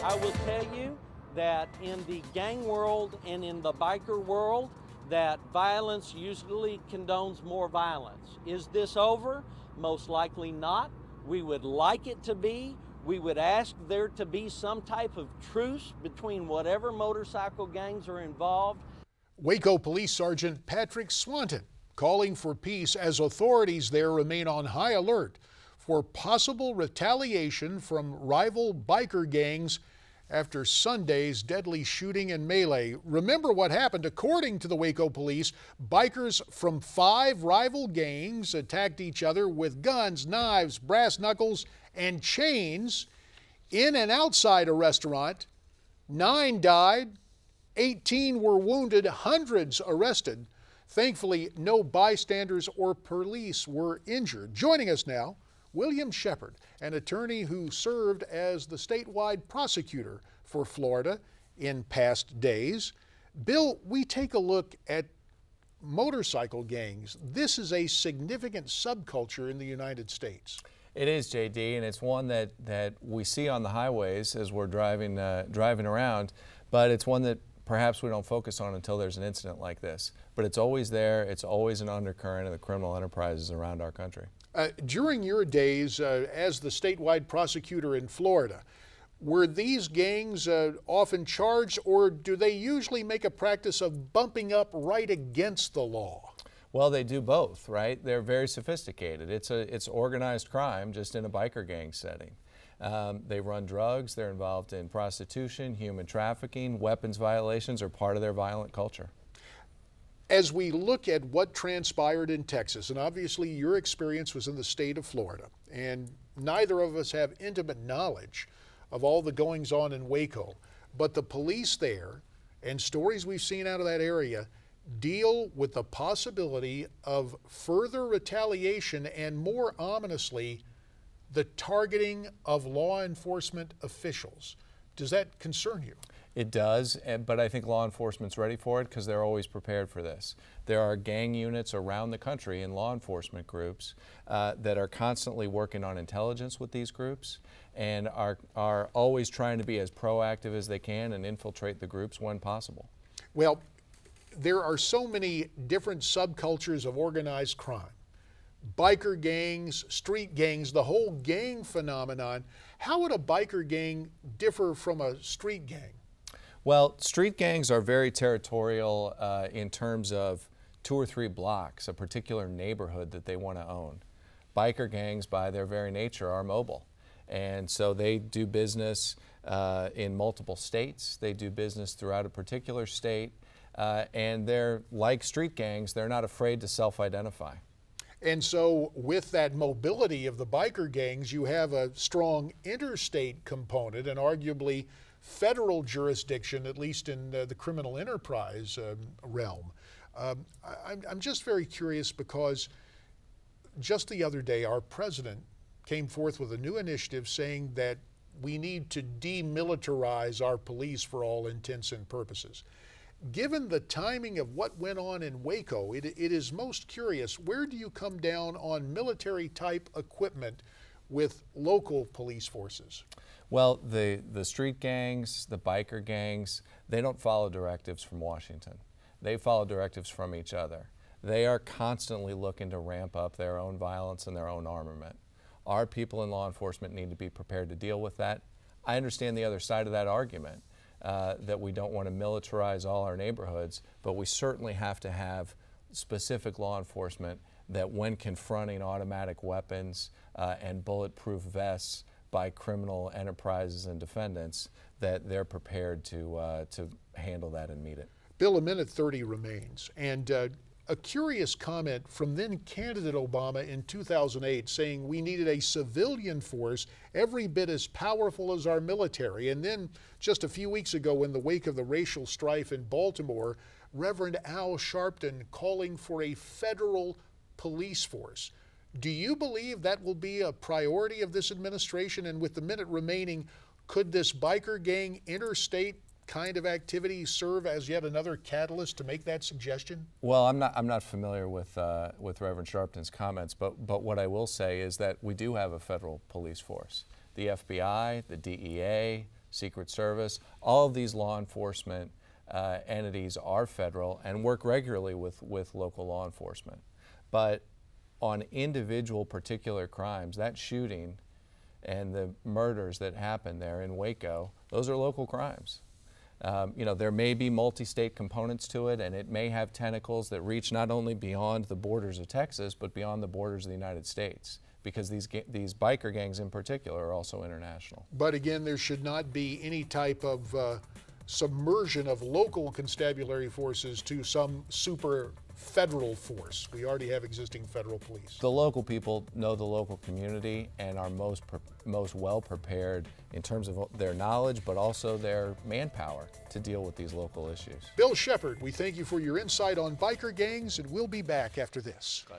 I will tell you that in the gang world and in the biker world, that violence usually condones more violence. Is this over? Most likely not. We would like it to be. We would ask there to be some type of truce between whatever motorcycle gangs are involved. Waco Police Sergeant Patrick Swanton calling for peace as authorities there remain on high alert for possible retaliation from rival biker gangs after Sunday's deadly shooting and melee. Remember what happened. According to the Waco police, bikers from 5 rival gangs attacked each other with guns, knives, brass knuckles, and chains in and outside a restaurant. 9 died, 18 were wounded, hundreds arrested. Thankfully, no bystanders or police were injured. Joining us now, William Shepard, an attorney who served as the statewide prosecutor for Florida in past days. Bill, we take a look at motorcycle gangs. This is a significant subculture in the United States. It is, JD, and it's one that we see on the highways as we're driving around, but it's one that perhaps we don't focus on until there's an incident like this. But it's always there. It's always an undercurrent of the criminal enterprises around our country. During your days as the statewide prosecutor in Florida, were these gangs often charged, or do they usually make a practice of bumping up right against the law? Well, they do both, right? They're very sophisticated. It's organized crime, just in a biker gang setting. They run drugs. They're involved in prostitution, human trafficking, weapons violations are part of their violent culture. As we look at what transpired in Texas, and obviously your experience was in the state of Florida, and neither of us have intimate knowledge of all the goings on in Waco, but the police there and stories we've seen out of that area deal with the possibility of further retaliation and, more ominously, the targeting of law enforcement officials. Does that concern you? It does, but I think law enforcement's ready for it because they're always prepared for this. There are gang units around the country in law enforcement groups that are constantly working on intelligence with these groups and are always trying to be as proactive as they can and infiltrate the groups when possible. Well, there are so many different subcultures of organized crime. Biker gangs, street gangs, the whole gang phenomenon. How would a biker gang differ from a street gang? Well, street gangs are very territorial in terms of 2 or 3 blocks, a particular neighborhood that they want to own. Biker gangs, by their very nature, are mobile. And so they do business in multiple states. They do business throughout a particular state. And they're like street gangs, they're not afraid to self-identify. And so with that mobility of the biker gangs, you have a strong interstate component and arguably federal jurisdiction, at least in the criminal enterprise realm. I'm just very curious because just the other day our president came forth with a new initiative saying that we need to demilitarize our police for all intents and purposes. Given the timing of what went on in Waco, it is most curious, where do you come down on military-type equipment with local police forces? Well, the street gangs, the biker gangs, they don't follow directives from Washington. They follow directives from each other. They are constantly looking to ramp up their own violence and their own armament. Our people in law enforcement need to be prepared to deal with that. I understand the other side of that argument. That we don't want to militarize all our neighborhoods, but we certainly have to have specific law enforcement that when confronting automatic weapons and bulletproof vests by criminal enterprises and defendants, that they're prepared to handle that and meet it. Bill, a minute 30 remains, and a curious comment from then candidate Obama in 2008 saying we needed a civilian force every bit as powerful as our military. And then just a few weeks ago in the wake of the racial strife in Baltimore, Reverend Al Sharpton calling for a federal police force. Do you believe that will be a priority of this administration? And with the minute remaining, could this biker gang interstate kind of activity serve as yet another catalyst to make that suggestion? Well, I'm not familiar with Reverend Sharpton's comments, but what I will say is that we do have a federal police force. The FBI, the DEA, Secret Service. All of these law enforcement entities are federal and work regularly with local law enforcement. But on individual particular crimes, that shooting and the murders that happened there in Waco, those are local crimes. You know, there may be multi-state components to it, and it may have tentacles that reach not only beyond the borders of Texas, but beyond the borders of the United States, because these biker gangs in particular are also international. But again, there should not be any type of submersion of local constabulary forces to some super federal force. We already have existing federal police. The local people know the local community and are most well prepared in terms of their knowledge, but also their manpower to deal with these local issues. Bill Shepard, we thank you for your insight on biker gangs, and we'll be back after this. Good.